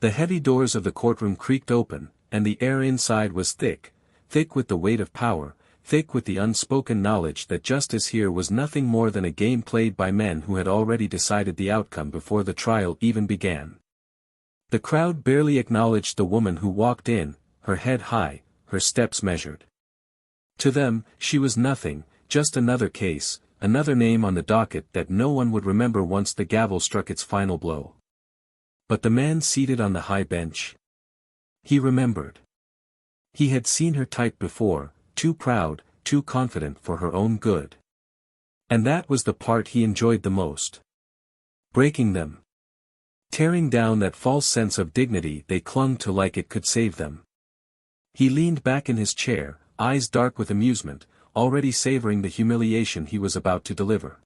The heavy doors of the courtroom creaked open, and the air inside was thick with the weight of power, thick with the unspoken knowledge that justice here was nothing more than a game played by men who had already decided the outcome before the trial even began. The crowd barely acknowledged the woman who walked in, her head high, her steps measured. To them, she was nothing, just another case, another name on the docket that no one would remember once the gavel struck its final blow. But the man seated on the high bench? He remembered. He had seen her type before, too proud, too confident for her own good. And that was the part he enjoyed the most. Breaking them. Tearing down that false sense of dignity they clung to like it could save them. He leaned back in his chair, eyes dark with amusement, already savoring the humiliation he was about to deliver.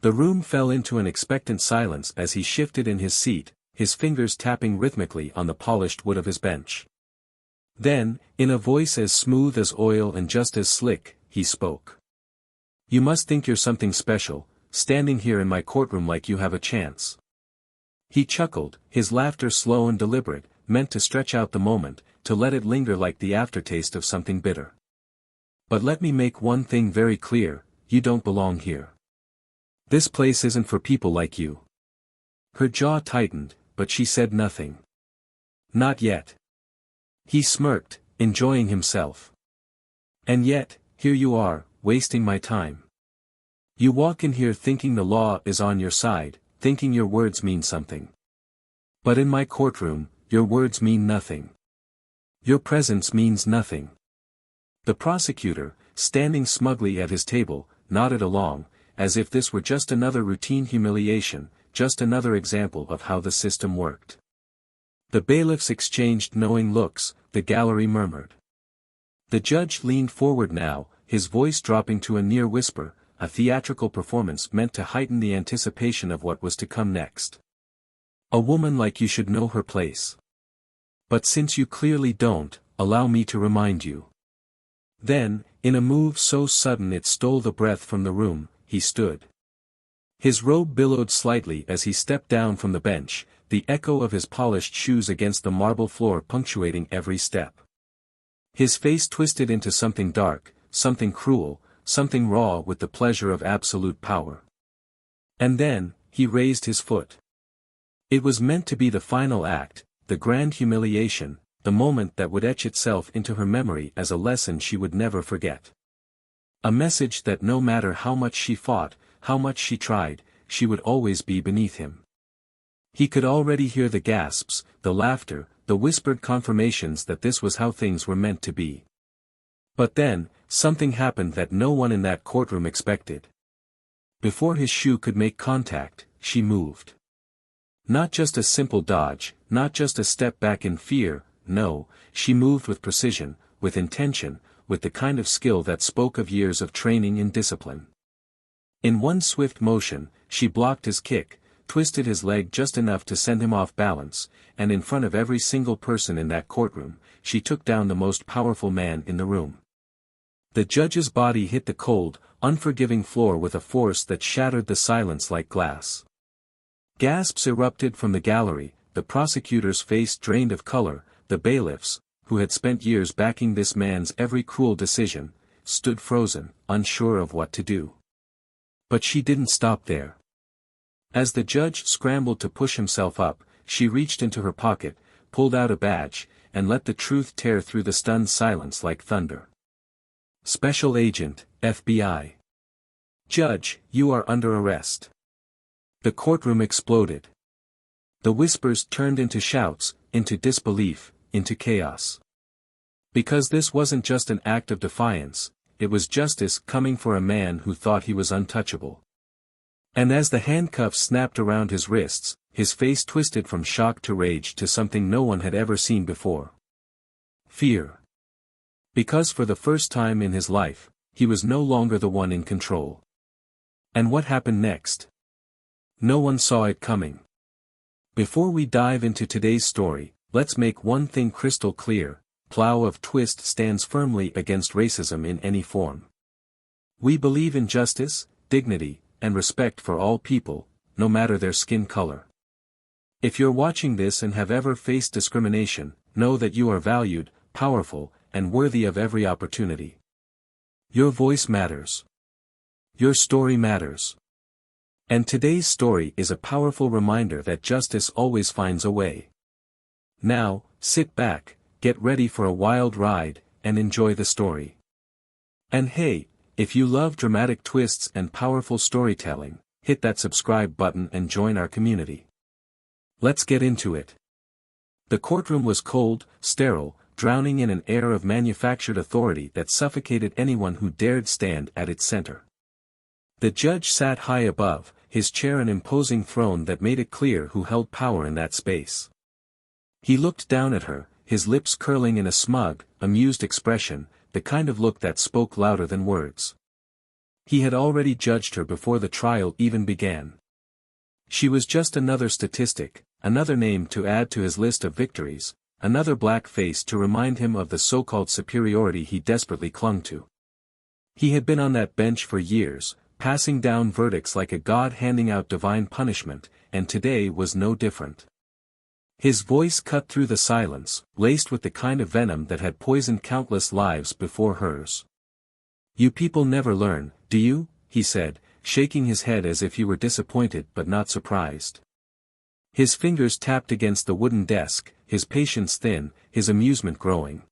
The room fell into an expectant silence as he shifted in his seat, his fingers tapping rhythmically on the polished wood of his bench. Then, in a voice as smooth as oil and just as slick, he spoke. "You must think you're something special, standing here in my courtroom like you have a chance." He chuckled, his laughter slow and deliberate, meant to stretch out the moment, to let it linger like the aftertaste of something bitter. "But let me make one thing very clear, you don't belong here. This place isn't for people like you." Her jaw tightened, but she said nothing. "Not yet." He smirked, enjoying himself. "And yet, here you are, wasting my time. You walk in here thinking the law is on your side, thinking your words mean something. But in my courtroom, your words mean nothing. Your presence means nothing." The prosecutor, standing smugly at his table, nodded along, as if this were just another routine humiliation, just another example of how the system worked. The bailiffs exchanged knowing looks, the gallery murmured. The judge leaned forward now, his voice dropping to a near whisper, a theatrical performance meant to heighten the anticipation of what was to come next. "A woman like you should know her place. But since you clearly don't, allow me to remind you." Then, in a move so sudden it stole the breath from the room, he stood. His robe billowed slightly as he stepped down from the bench, the echo of his polished shoes against the marble floor punctuating every step. His face twisted into something dark, something cruel, something raw with the pleasure of absolute power. And then, he raised his foot. It was meant to be the final act, the grand humiliation, the moment that would etch itself into her memory as a lesson she would never forget. A message that no matter how much she fought, how much she tried, she would always be beneath him. He could already hear the gasps, the laughter, the whispered confirmations that this was how things were meant to be. But then, something happened that no one in that courtroom expected. Before his shoe could make contact, she moved. Not just a simple dodge, not just a step back in fear, no, she moved with precision, with intention, with the kind of skill that spoke of years of training and discipline. In one swift motion, she blocked his kick, twisted his leg just enough to send him off balance, and in front of every single person in that courtroom, she took down the most powerful man in the room. The judge's body hit the cold, unforgiving floor with a force that shattered the silence like glass. Gasps erupted from the gallery, the prosecutor's face drained of color, the bailiffs, who had spent years backing this man's every cruel decision, stood frozen, unsure of what to do. But she didn't stop there. As the judge scrambled to push himself up, she reached into her pocket, pulled out a badge, and let the truth tear through the stunned silence like thunder. "Special Agent, FBI. Judge, you are under arrest." The courtroom exploded. The whispers turned into shouts, into disbelief, into chaos. Because this wasn't just an act of defiance, it was justice coming for a man who thought he was untouchable. And as the handcuffs snapped around his wrists, his face twisted from shock to rage to something no one had ever seen before. Fear. Because for the first time in his life, he was no longer the one in control. And what happened next? No one saw it coming. Before we dive into today's story, let's make one thing crystal clear: Plow of Twist stands firmly against racism in any form. We believe in justice, dignity, and respect for all people, no matter their skin color. If you're watching this and have ever faced discrimination, know that you are valued, powerful, and worthy of every opportunity. Your voice matters. Your story matters. And today's story is a powerful reminder that justice always finds a way. Now, sit back, get ready for a wild ride, and enjoy the story. And hey, if you love dramatic twists and powerful storytelling, hit that subscribe button and join our community. Let's get into it. The courtroom was cold, sterile, drowning in an air of manufactured authority that suffocated anyone who dared stand at its center. The judge sat high above, his chair an imposing throne that made it clear who held power in that space. He looked down at her, his lips curling in a smug, amused expression, the kind of look that spoke louder than words. He had already judged her before the trial even began. She was just another statistic, another name to add to his list of victories, another black face to remind him of the so-called superiority he desperately clung to. He had been on that bench for years, passing down verdicts like a god handing out divine punishment, and today was no different. His voice cut through the silence, laced with the kind of venom that had poisoned countless lives before hers. "You people never learn, do you?" he said, shaking his head as if he were disappointed but not surprised. His fingers tapped against the wooden desk, his patience thin, his amusement growing.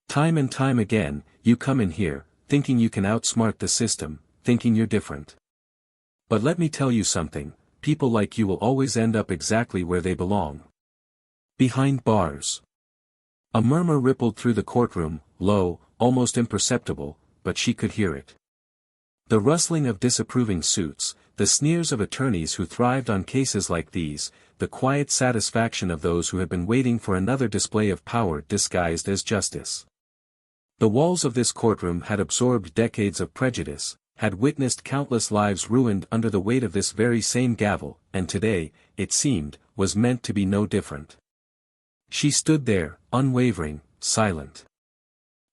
"Time and time again, you come in here, thinking you can outsmart the system, thinking you're different. But let me tell you something, people like you will always end up exactly where they belong. Behind bars." A murmur rippled through the courtroom, low, almost imperceptible, but she could hear it. The rustling of disapproving suits, the sneers of attorneys who thrived on cases like these, the quiet satisfaction of those who had been waiting for another display of power disguised as justice. The walls of this courtroom had absorbed decades of prejudice, had witnessed countless lives ruined under the weight of this very same gavel, and today, it seemed, was meant to be no different. She stood there, unwavering, silent.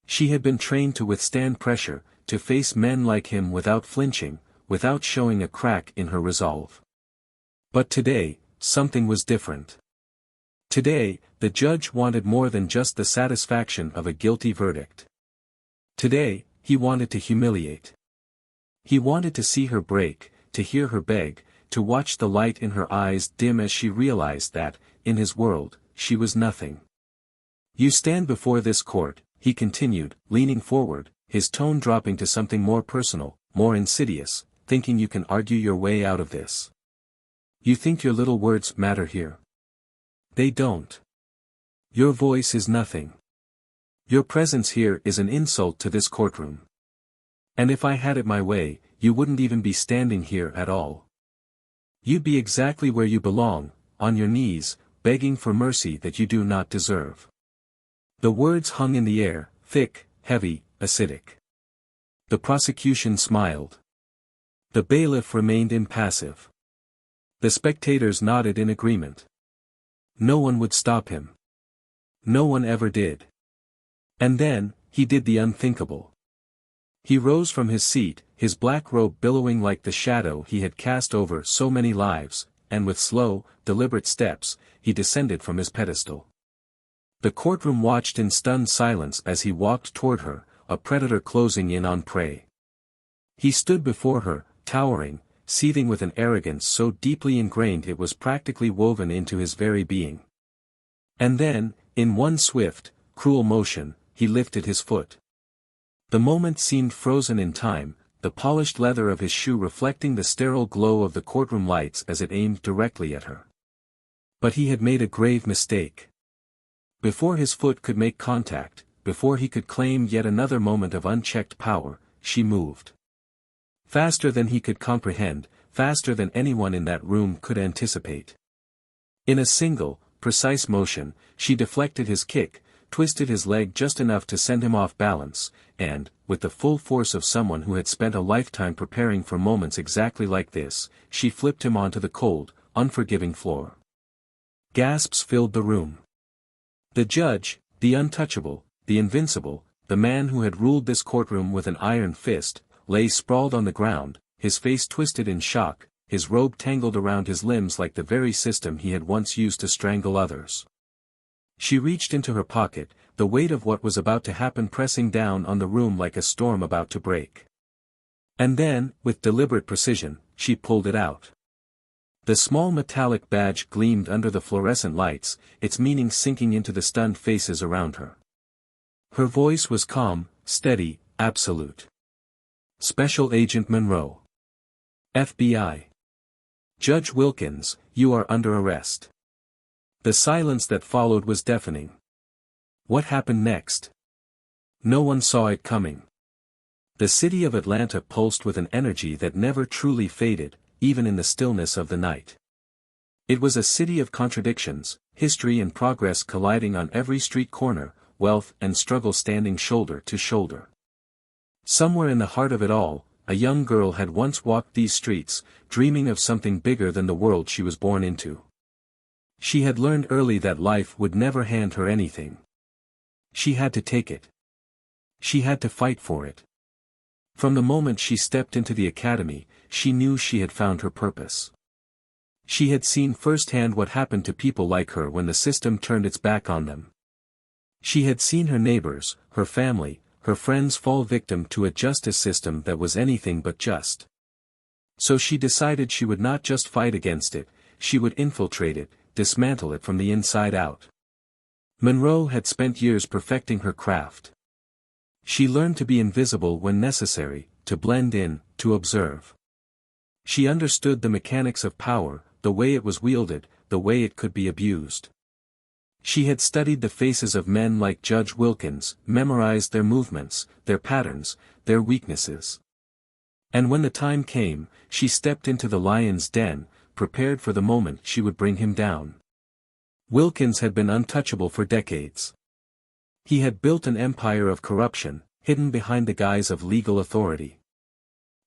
She had been trained to withstand pressure, to face men like him without flinching, without showing a crack in her resolve. But today, something was different. Today, the judge wanted more than just the satisfaction of a guilty verdict. Today, he wanted to humiliate. He wanted to see her break, to hear her beg, to watch the light in her eyes dim as she realized that, in his world, she was nothing. "You stand before this court," he continued, leaning forward, his tone dropping to something more personal, more insidious, "thinking you can argue your way out of this. You think your little words matter here. They don't. Your voice is nothing. Your presence here is an insult to this courtroom. And if I had it my way, you wouldn't even be standing here at all. You'd be exactly where you belong, on your knees, begging for mercy that you do not deserve." The words hung in the air, thick, heavy, acidic. The prosecution smiled. The bailiff remained impassive. The spectators nodded in agreement. No one would stop him. No one ever did. And then, he did the unthinkable. He rose from his seat, his black robe billowing like the shadow he had cast over so many lives, and with slow, deliberate steps, he descended from his pedestal. The courtroom watched in stunned silence as he walked toward her, a predator closing in on prey. He stood before her, towering, seething with an arrogance so deeply ingrained it was practically woven into his very being. And then, in one swift, cruel motion, he lifted his foot. The moment seemed frozen in time, the polished leather of his shoe reflecting the sterile glow of the courtroom lights as it aimed directly at her. But he had made a grave mistake. Before his foot could make contact, before he could claim yet another moment of unchecked power, she moved. Faster than he could comprehend, faster than anyone in that room could anticipate. In a single, precise motion, she deflected his kick, twisted his leg just enough to send him off balance, and, with the full force of someone who had spent a lifetime preparing for moments exactly like this, she flipped him onto the cold, unforgiving floor. Gasps filled the room. The judge, the untouchable, the invincible, the man who had ruled this courtroom with an iron fist, lay sprawled on the ground, his face twisted in shock, his robe tangled around his limbs like the very system he had once used to strangle others. She reached into her pocket, the weight of what was about to happen pressing down on the room like a storm about to break. And then, with deliberate precision, she pulled it out. The small metallic badge gleamed under the fluorescent lights, its meaning sinking into the stunned faces around her. Her voice was calm, steady, absolute. Special Agent Monroe. FBI. Judge Wilkins, you are under arrest. The silence that followed was deafening. What happened next? No one saw it coming. The city of Atlanta pulsed with an energy that never truly faded, even in the stillness of the night. It was a city of contradictions, history and progress colliding on every street corner, wealth and struggle standing shoulder to shoulder. Somewhere in the heart of it all, a young girl had once walked these streets, dreaming of something bigger than the world she was born into. She had learned early that life would never hand her anything. She had to take it. She had to fight for it. From the moment she stepped into the academy, she knew she had found her purpose. She had seen firsthand what happened to people like her when the system turned its back on them. She had seen her neighbors, her family, her friends fall victim to a justice system that was anything but just. So she decided she would not just fight against it, she would infiltrate it, dismantle it from the inside out. Monroe had spent years perfecting her craft. She learned to be invisible when necessary, to blend in, to observe. She understood the mechanics of power, the way it was wielded, the way it could be abused. She had studied the faces of men like Judge Wilkins, memorized their movements, their patterns, their weaknesses. And when the time came, she stepped into the lion's den, prepared for the moment she would bring him down. Wilkins had been untouchable for decades. He had built an empire of corruption, hidden behind the guise of legal authority.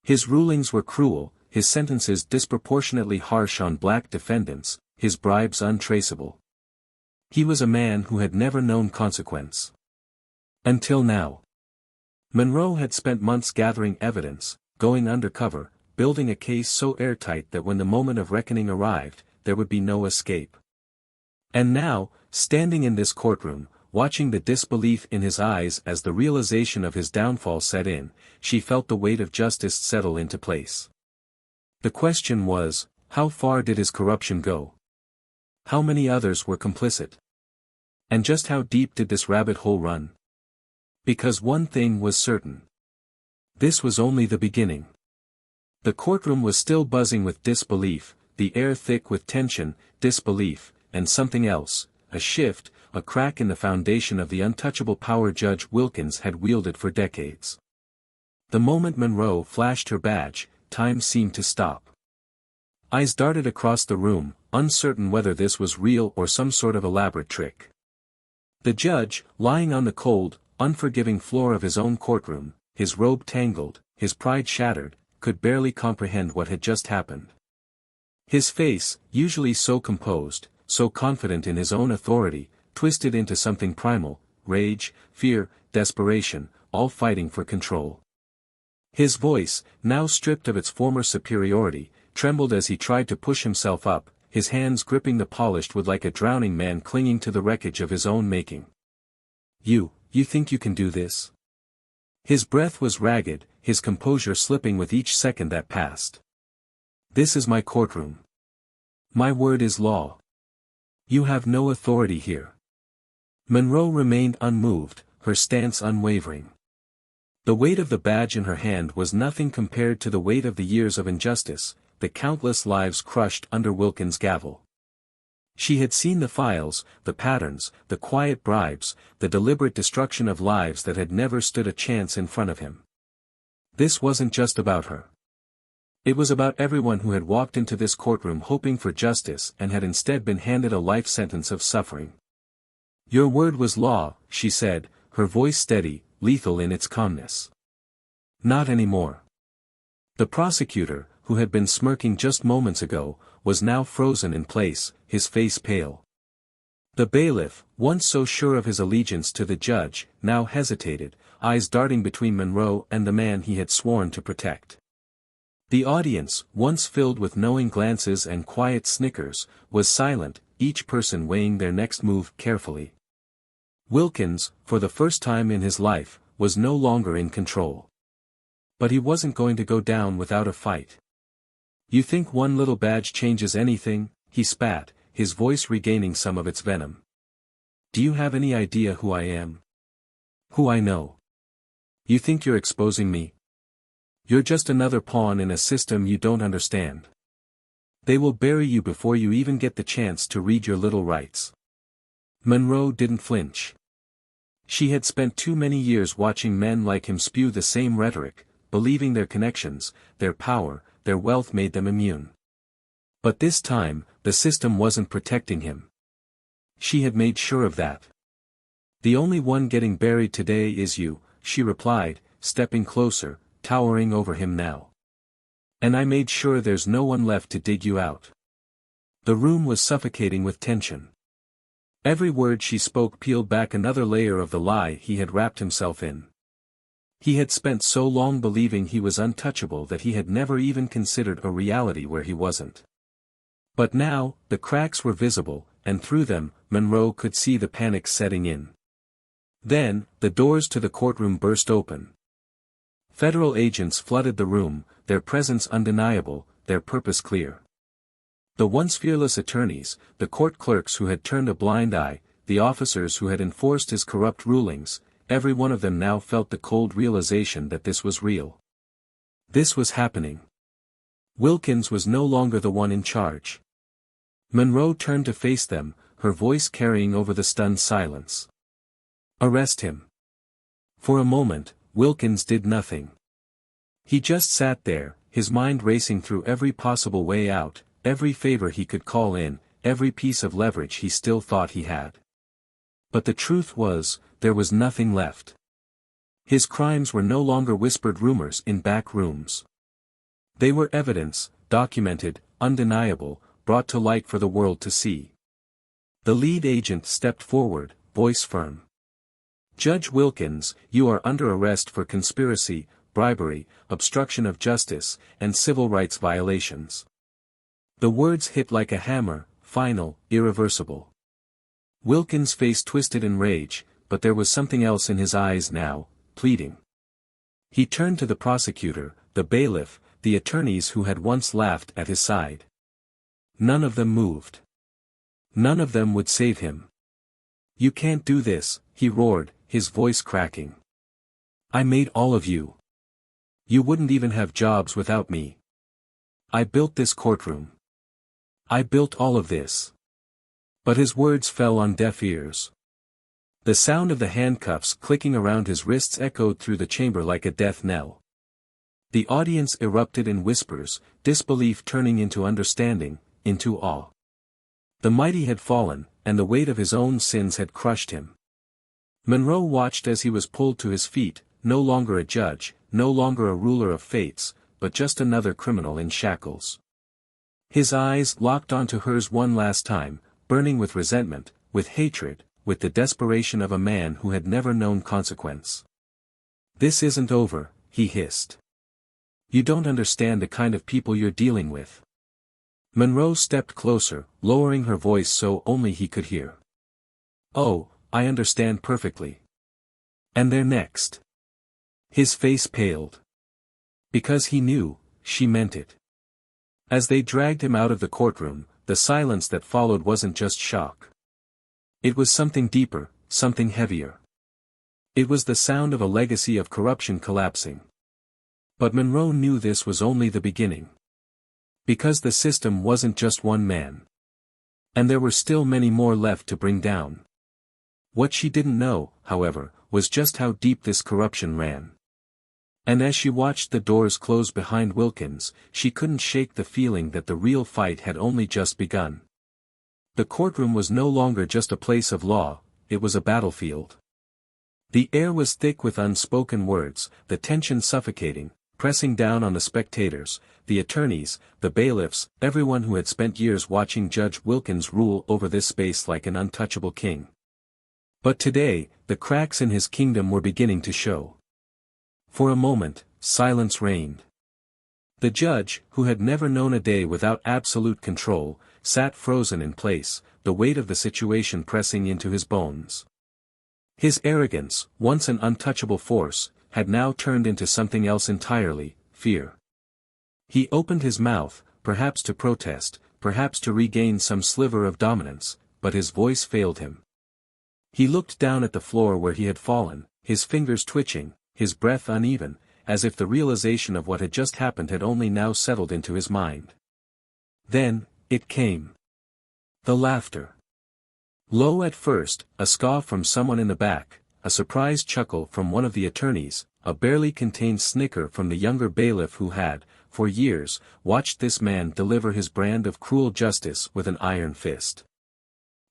His rulings were cruel, his sentences disproportionately harsh on black defendants, his bribes untraceable. He was a man who had never known consequence. Until now. Monroe had spent months gathering evidence, going undercover, building a case so airtight that when the moment of reckoning arrived, there would be no escape. And now, standing in this courtroom, watching the disbelief in his eyes as the realization of his downfall set in, she felt the weight of justice settle into place. The question was, how far did his corruption go? How many others were complicit? And just how deep did this rabbit hole run? Because one thing was certain. This was only the beginning. The courtroom was still buzzing with disbelief, the air thick with tension, disbelief, and something else, a shift, a crack in the foundation of the untouchable power Judge Wilkins had wielded for decades. The moment Monroe flashed her badge, time seemed to stop. Eyes darted across the room, uncertain whether this was real or some sort of elaborate trick. The judge, lying on the cold, unforgiving floor of his own courtroom, his robe tangled, his pride shattered, could barely comprehend what had just happened. His face, usually so composed, so confident in his own authority, twisted into something primal, rage, fear, desperation, all fighting for control. His voice, now stripped of its former superiority, trembled as he tried to push himself up, his hands gripping the polished wood like a drowning man clinging to the wreckage of his own making. You think you can do this? His breath was ragged, his composure slipping with each second that passed. This is my courtroom. My word is law. You have no authority here. Monroe remained unmoved, her stance unwavering. The weight of the badge in her hand was nothing compared to the weight of the years of injustice, the countless lives crushed under Wilkins' gavel. She had seen the files, the patterns, the quiet bribes, the deliberate destruction of lives that had never stood a chance in front of him. This wasn't just about her. It was about everyone who had walked into this courtroom hoping for justice and had instead been handed a life sentence of suffering. Your word was law, she said, her voice steady, lethal in its calmness. Not anymore. The prosecutor, who had been smirking just moments ago, was now frozen in place, his face pale. The bailiff, once so sure of his allegiance to the judge, now hesitated, eyes darting between Monroe and the man he had sworn to protect. The audience, once filled with knowing glances and quiet snickers, was silent, each person weighing their next move carefully. Wilkins, for the first time in his life, was no longer in control. But he wasn't going to go down without a fight. "You think one little badge changes anything?" he spat, his voice regaining some of its venom. "Do you have any idea who I am? Who I know? You think you're exposing me? You're just another pawn in a system you don't understand. They will bury you before you even get the chance to read your little rights." Monroe didn't flinch. She had spent too many years watching men like him spew the same rhetoric, believing their connections, their power, their wealth made them immune. But this time, the system wasn't protecting him. She had made sure of that. "The only one getting buried today is you," she replied, stepping closer, towering over him now. "And I made sure there's no one left to dig you out." The room was suffocating with tension. Every word she spoke peeled back another layer of the lie he had wrapped himself in. He had spent so long believing he was untouchable that he had never even considered a reality where he wasn't. But now, the cracks were visible, and through them, Monroe could see the panic setting in. Then, the doors to the courtroom burst open. Federal agents flooded the room, their presence undeniable, their purpose clear. The once fearless attorneys, the court clerks who had turned a blind eye, the officers who had enforced his corrupt rulings, every one of them now felt the cold realization that this was real. This was happening. Wilkins was no longer the one in charge. Monroe turned to face them, her voice carrying over the stunned silence. "Arrest him." For a moment, Wilkins did nothing. He just sat there, his mind racing through every possible way out, every favor he could call in, every piece of leverage he still thought he had. But the truth was, there was nothing left. His crimes were no longer whispered rumors in back rooms. They were evidence, documented, undeniable, brought to light for the world to see. The lead agent stepped forward, voice firm. "Judge Wilkins, you are under arrest for conspiracy, bribery, obstruction of justice, and civil rights violations." The words hit like a hammer, final, irreversible. Wilkins' face twisted in rage, but there was something else in his eyes now, pleading. He turned to the prosecutor, the bailiff, the attorneys who had once laughed at his side. None of them moved. None of them would save him. "You can't do this," he roared, his voice cracking. "I made all of you. You wouldn't even have jobs without me. I built this courtroom. I built all of this." But his words fell on deaf ears. The sound of the handcuffs clicking around his wrists echoed through the chamber like a death knell. The audience erupted in whispers, disbelief turning into understanding, into awe. The mighty had fallen, and the weight of his own sins had crushed him. Monroe watched as he was pulled to his feet, no longer a judge, no longer a ruler of fates, but just another criminal in shackles. His eyes locked onto hers one last time, burning with resentment, with hatred, with the desperation of a man who had never known consequence. "This isn't over," he hissed. "You don't understand the kind of people you're dealing with." Monroe stepped closer, lowering her voice so only he could hear. "Oh, I understand perfectly. And they're next." His face paled. Because he knew, she meant it. As they dragged him out of the courtroom, the silence that followed wasn't just shock. It was something deeper, something heavier. It was the sound of a legacy of corruption collapsing. But Monroe knew this was only the beginning. Because the system wasn't just one man. And there were still many more left to bring down. What she didn't know, however, was just how deep this corruption ran. And as she watched the doors close behind Wilkins, she couldn't shake the feeling that the real fight had only just begun. The courtroom was no longer just a place of law, it was a battlefield. The air was thick with unspoken words, the tension suffocating, pressing down on the spectators, the attorneys, the bailiffs, everyone who had spent years watching Judge Wilkins rule over this space like an untouchable king. But today, the cracks in his kingdom were beginning to show. For a moment, silence reigned. The judge, who had never known a day without absolute control, sat frozen in place, the weight of the situation pressing into his bones. His arrogance, once an untouchable force, had now turned into something else entirely, fear. He opened his mouth, perhaps to protest, perhaps to regain some sliver of dominance, but his voice failed him. He looked down at the floor where he had fallen, his fingers twitching, his breath uneven, as if the realization of what had just happened had only now settled into his mind. Then, it came. The laughter. Low at first, a scoff from someone in the back, a surprised chuckle from one of the attorneys, a barely contained snicker from the younger bailiff who had, for years, watched this man deliver his brand of cruel justice with an iron fist.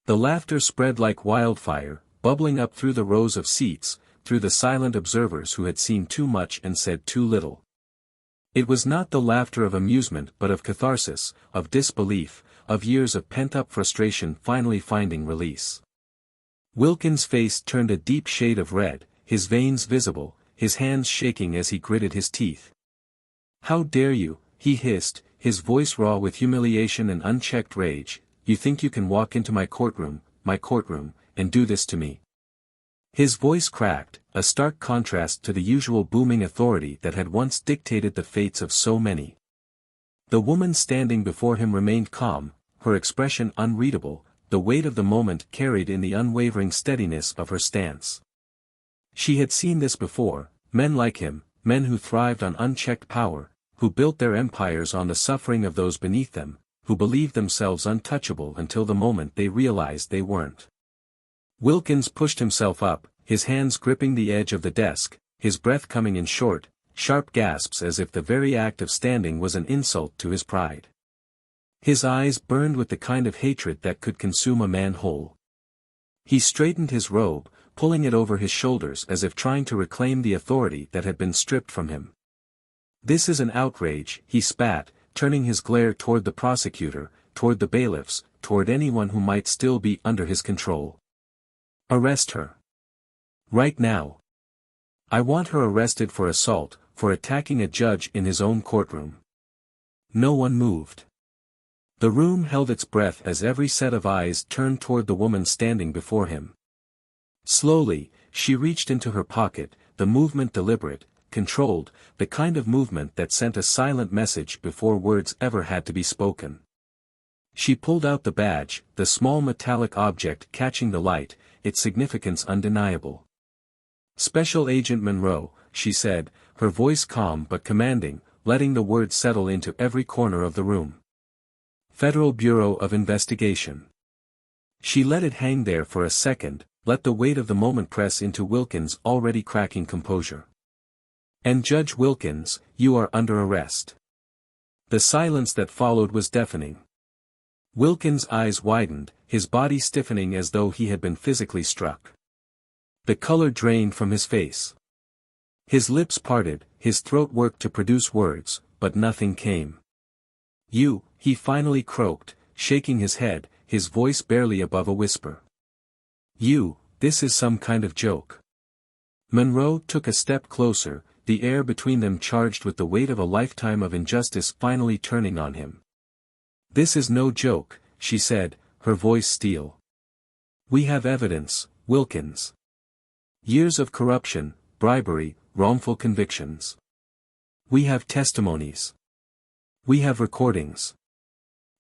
The laughter spread like wildfire, bubbling up through the rows of seats, through the silent observers who had seen too much and said too little. It was not the laughter of amusement but of catharsis, of disbelief, of years of pent-up frustration finally finding release. Wilkins' face turned a deep shade of red, his veins visible, his hands shaking as he gritted his teeth. "How dare you," he hissed, his voice raw with humiliation and unchecked rage, "you think you can walk into my courtroom, and do this to me?" His voice cracked, a stark contrast to the usual booming authority that had once dictated the fates of so many. The woman standing before him remained calm, her expression unreadable, the weight of the moment carried in the unwavering steadiness of her stance. She had seen this before, men like him, men who thrived on unchecked power, who built their empires on the suffering of those beneath them, who believed themselves untouchable until the moment they realized they weren't. Wilkins pushed himself up, his hands gripping the edge of the desk, his breath coming in short, sharp gasps as if the very act of standing was an insult to his pride. His eyes burned with the kind of hatred that could consume a man whole. He straightened his robe, pulling it over his shoulders as if trying to reclaim the authority that had been stripped from him. "This is an outrage," he spat, turning his glare toward the prosecutor, toward the bailiffs, toward anyone who might still be under his control. "Arrest her. Right now. I want her arrested for assault, for attacking a judge in his own courtroom." No one moved. The room held its breath as every set of eyes turned toward the woman standing before him. Slowly, she reached into her pocket, the movement deliberate, controlled, the kind of movement that sent a silent message before words ever had to be spoken. She pulled out the badge, the small metallic object catching the light, its significance undeniable. "Special Agent Monroe," she said, her voice calm but commanding, letting the words settle into every corner of the room. "Federal Bureau of Investigation." She let it hang there for a second, let the weight of the moment press into Wilkins' already cracking composure. "And Judge Wilkins, you are under arrest." The silence that followed was deafening. Wilkins' eyes widened, his body stiffening as though he had been physically struck. The color drained from his face. His lips parted, his throat worked to produce words, but nothing came. "You," he finally croaked, shaking his head, his voice barely above a whisper. "You, this is some kind of joke." Monroe took a step closer, the air between them charged with the weight of a lifetime of injustice finally turning on him. "This is no joke," she said, her voice steel. "We have evidence, Wilkins. Years of corruption, bribery, wrongful convictions. We have testimonies. We have recordings.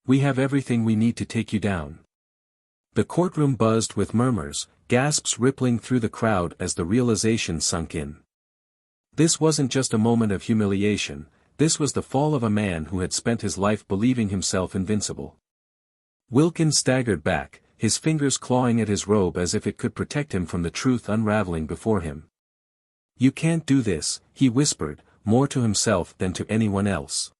We have everything we need to take you down." The courtroom buzzed with murmurs, gasps rippling through the crowd as the realization sunk in. This wasn't just a moment of humiliation, this was the fall of a man who had spent his life believing himself invincible. Wilkins staggered back, his fingers clawing at his robe as if it could protect him from the truth unraveling before him. "You can't do this," he whispered, more to himself than to anyone else.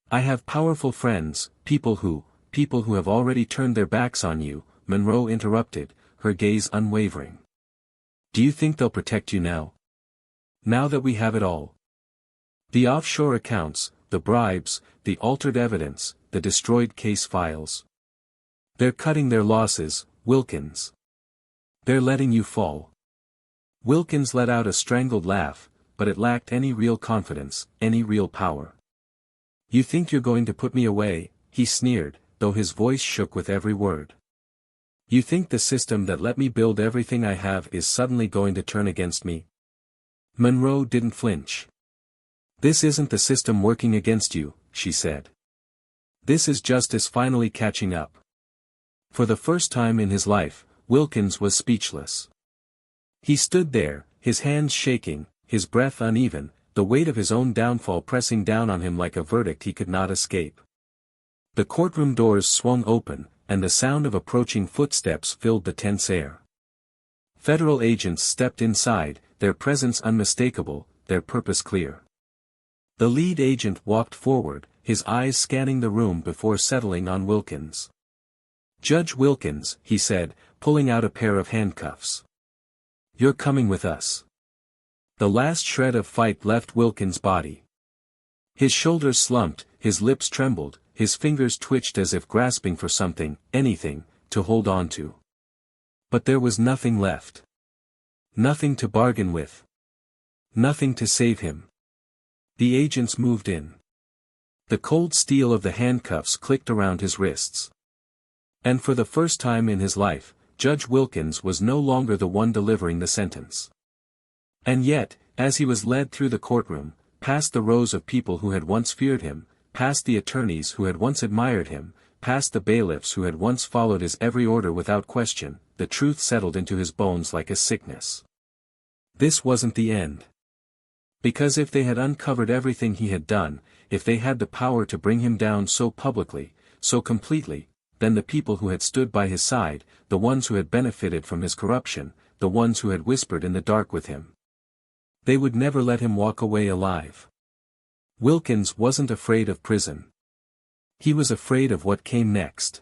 "I have powerful friends, people who have already turned their backs on you," Monroe interrupted, her gaze unwavering. "Do you think they'll protect you now? Now that we have it all? The offshore accounts, the bribes, the altered evidence, the destroyed case files. They're cutting their losses, Wilkins. They're letting you fall." Wilkins let out a strangled laugh, but it lacked any real confidence, any real power. You think you're going to put me away, he sneered, though his voice shook with every word. You think the system that let me build everything I have is suddenly going to turn against me? Monroe didn't flinch. This isn't the system working against you, she said. This is justice finally catching up. For the first time in his life, Wilkins was speechless. He stood there, his hands shaking, his breath uneven, the weight of his own downfall pressing down on him like a verdict he could not escape. The courtroom doors swung open, and the sound of approaching footsteps filled the tense air. Federal agents stepped inside, their presence unmistakable, their purpose clear. The lead agent walked forward, his eyes scanning the room before settling on Wilkins. "Judge Wilkins," he said, pulling out a pair of handcuffs. "You're coming with us." The last shred of fight left Wilkins' body. His shoulders slumped, his lips trembled, his fingers twitched as if grasping for something, anything, to hold on to. But there was nothing left. Nothing to bargain with. Nothing to save him. The agents moved in. The cold steel of the handcuffs clicked around his wrists. And for the first time in his life, Judge Wilkins was no longer the one delivering the sentence. And yet, as he was led through the courtroom, past the rows of people who had once feared him, past the attorneys who had once admired him, past the bailiffs who had once followed his every order without question, the truth settled into his bones like a sickness. This wasn't the end. Because if they had uncovered everything he had done, if they had the power to bring him down so publicly, so completely, then the people who had stood by his side, the ones who had benefited from his corruption, the ones who had whispered in the dark with him, they would never let him walk away alive. Wilkins wasn't afraid of prison. He was afraid of what came next.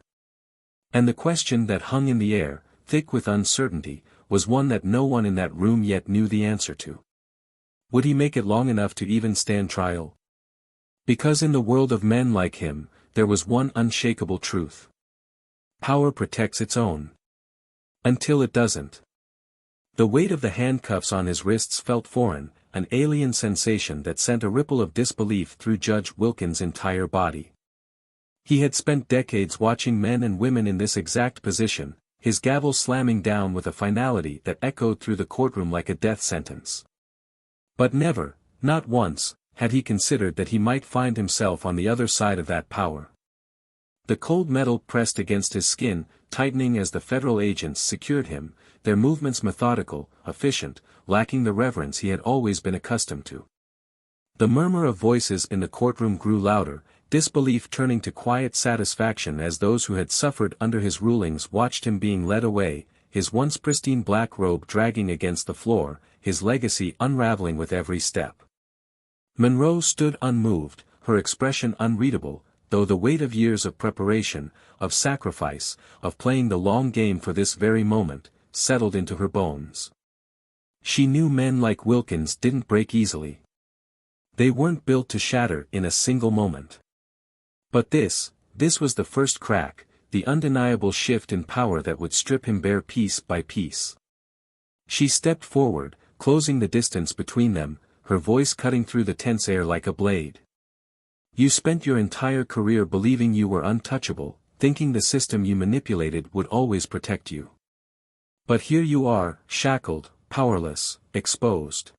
And the question that hung in the air, thick with uncertainty, was one that no one in that room yet knew the answer to. Would he make it long enough to even stand trial? Because in the world of men like him, there was one unshakable truth. Power protects its own. Until it doesn't. The weight of the handcuffs on his wrists felt foreign, an alien sensation that sent a ripple of disbelief through Judge Wilkins' entire body. He had spent decades watching men and women in this exact position, his gavel slamming down with a finality that echoed through the courtroom like a death sentence. But never, not once, had he considered that he might find himself on the other side of that power. The cold metal pressed against his skin, tightening as the federal agents secured him, their movements methodical, efficient, lacking the reverence he had always been accustomed to. The murmur of voices in the courtroom grew louder, disbelief turning to quiet satisfaction as those who had suffered under his rulings watched him being led away, his once pristine black robe dragging against the floor, his legacy unraveling with every step. Monroe stood unmoved, her expression unreadable, though the weight of years of preparation, of sacrifice, of playing the long game for this very moment, settled into her bones. She knew men like Wilkins didn't break easily. They weren't built to shatter in a single moment. But this was the first crack, the undeniable shift in power that would strip him bare piece by piece. She stepped forward, closing the distance between them, her voice cutting through the tense air like a blade. You spent your entire career believing you were untouchable, thinking the system you manipulated would always protect you. But here you are, shackled, powerless, exposed.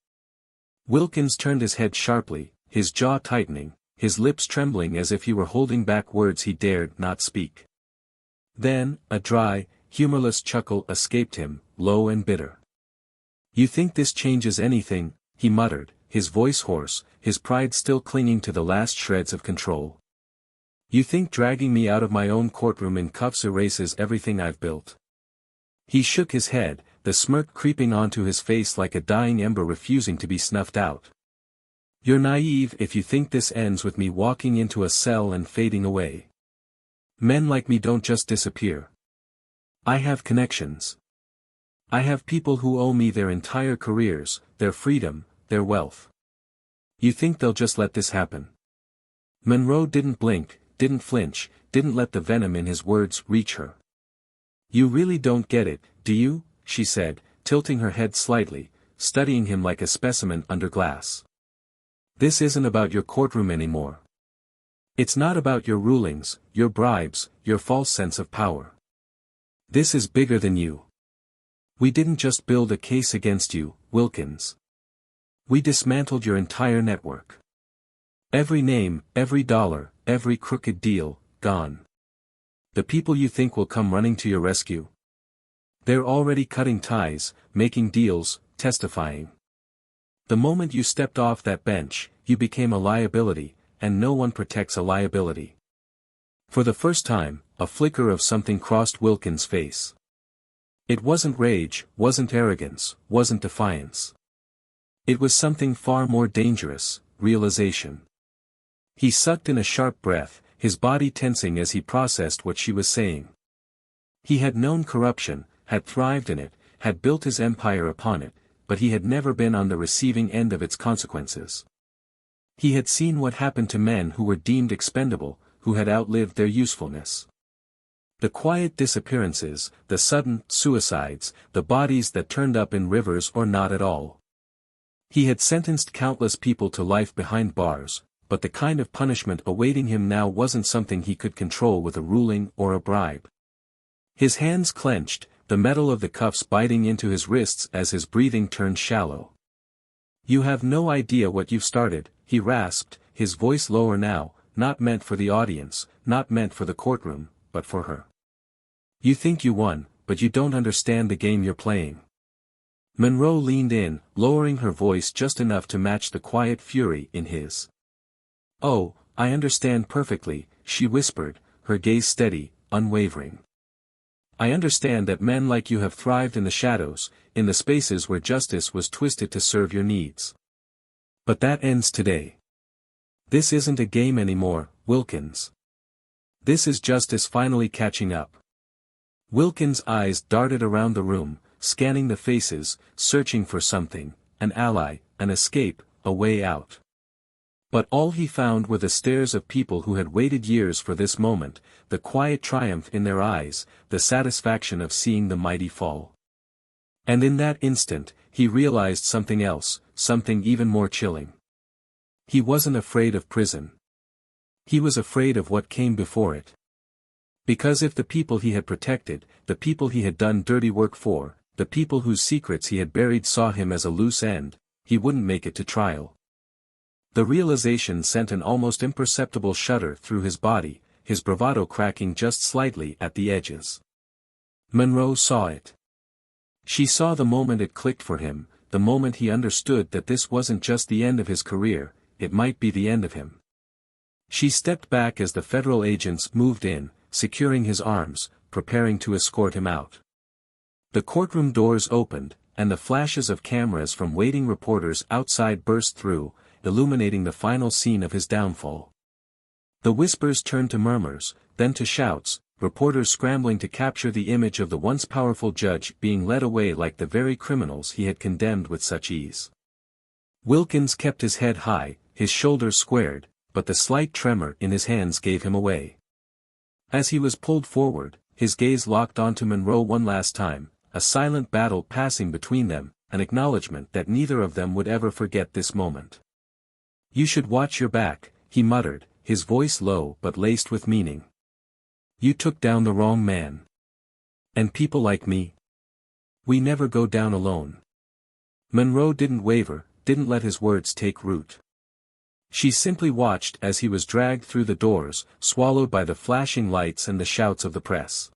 Wilkins turned his head sharply, his jaw tightening, his lips trembling as if he were holding back words he dared not speak. Then, a dry, humorless chuckle escaped him, low and bitter. You think this changes anything, he muttered, his voice hoarse, his pride still clinging to the last shreds of control. You think dragging me out of my own courtroom in cuffs erases everything I've built? He shook his head, the smirk creeping onto his face like a dying ember refusing to be snuffed out. You're naive if you think this ends with me walking into a cell and fading away. Men like me don't just disappear. I have connections. I have people who owe me their entire careers, their freedom, their wealth. You think they'll just let this happen? Monroe didn't blink, didn't flinch, didn't let the venom in his words reach her. You really don't get it, do you? She said, tilting her head slightly, studying him like a specimen under glass. This isn't about your courtroom anymore. It's not about your rulings, your bribes, your false sense of power. This is bigger than you. We didn't just build a case against you, Wilkins. We dismantled your entire network. Every name, every dollar, every crooked deal, gone. The people you think will come running to your rescue? They're already cutting ties, making deals, testifying. The moment you stepped off that bench, you became a liability, and no one protects a liability. For the first time, a flicker of something crossed Wilkins' face. It wasn't rage, wasn't arrogance, wasn't defiance. It was something far more dangerous, realization. He sucked in a sharp breath, his body tensing as he processed what she was saying. He had known corruption, had thrived in it, had built his empire upon it, but he had never been on the receiving end of its consequences. He had seen what happened to men who were deemed expendable, who had outlived their usefulness. The quiet disappearances, the sudden suicides, the bodies that turned up in rivers or not at all. He had sentenced countless people to life behind bars, but the kind of punishment awaiting him now wasn't something he could control with a ruling or a bribe. His hands clenched, the metal of the cuffs biting into his wrists as his breathing turned shallow. "You have no idea what you've started," he rasped, his voice lower now, not meant for the audience, not meant for the courtroom, but for her. "You think you won, but you don't understand the game you're playing." Monroe leaned in, lowering her voice just enough to match the quiet fury in his. "Oh, I understand perfectly," she whispered, her gaze steady, unwavering. "I understand that men like you have thrived in the shadows, in the spaces where justice was twisted to serve your needs. But that ends today. This isn't a game anymore, Wilkins. This is justice finally catching up." Wilkins' eyes darted around the room, scanning the faces, searching for something, an ally, an escape, a way out. But all he found were the stares of people who had waited years for this moment, the quiet triumph in their eyes, the satisfaction of seeing the mighty fall. And in that instant, he realized something else, something even more chilling. He wasn't afraid of prison. He was afraid of what came before it. Because if the people he had protected, the people he had done dirty work for, the people whose secrets he had buried saw him as a loose end, he wouldn't make it to trial. The realization sent an almost imperceptible shudder through his body, his bravado cracking just slightly at the edges. Monroe saw it. She saw the moment it clicked for him, the moment he understood that this wasn't just the end of his career, it might be the end of him. She stepped back as the federal agents moved in, securing his arms, preparing to escort him out. The courtroom doors opened, and the flashes of cameras from waiting reporters outside burst through, illuminating the final scene of his downfall. The whispers turned to murmurs, then to shouts, reporters scrambling to capture the image of the once powerful judge being led away like the very criminals he had condemned with such ease. Wilkins kept his head high, his shoulders squared, but the slight tremor in his hands gave him away. As he was pulled forward, his gaze locked onto Monroe one last time, a silent battle passing between them, an acknowledgement that neither of them would ever forget this moment. "You should watch your back," he muttered, his voice low but laced with meaning. "You took down the wrong man. And people like me? We never go down alone." Monroe didn't waver, didn't let his words take root. She simply watched as he was dragged through the doors, swallowed by the flashing lights and the shouts of the press.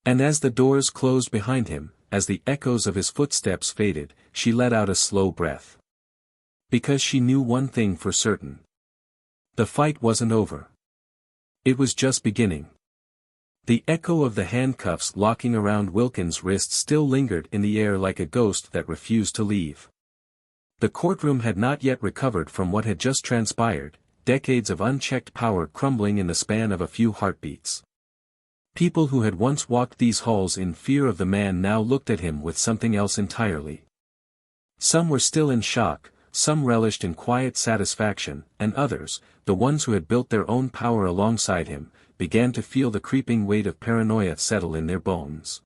And as the doors closed behind him, as the echoes of his footsteps faded, she let out a slow breath. Because she knew one thing for certain. The fight wasn't over. It was just beginning. The echo of the handcuffs locking around Wilkins' wrists still lingered in the air like a ghost that refused to leave. The courtroom had not yet recovered from what had just transpired, decades of unchecked power crumbling in the span of a few heartbeats. People who had once walked these halls in fear of the man now looked at him with something else entirely. Some were still in shock, some relished in quiet satisfaction, and others, the ones who had built their own power alongside him, began to feel the creeping weight of paranoia settle in their bones.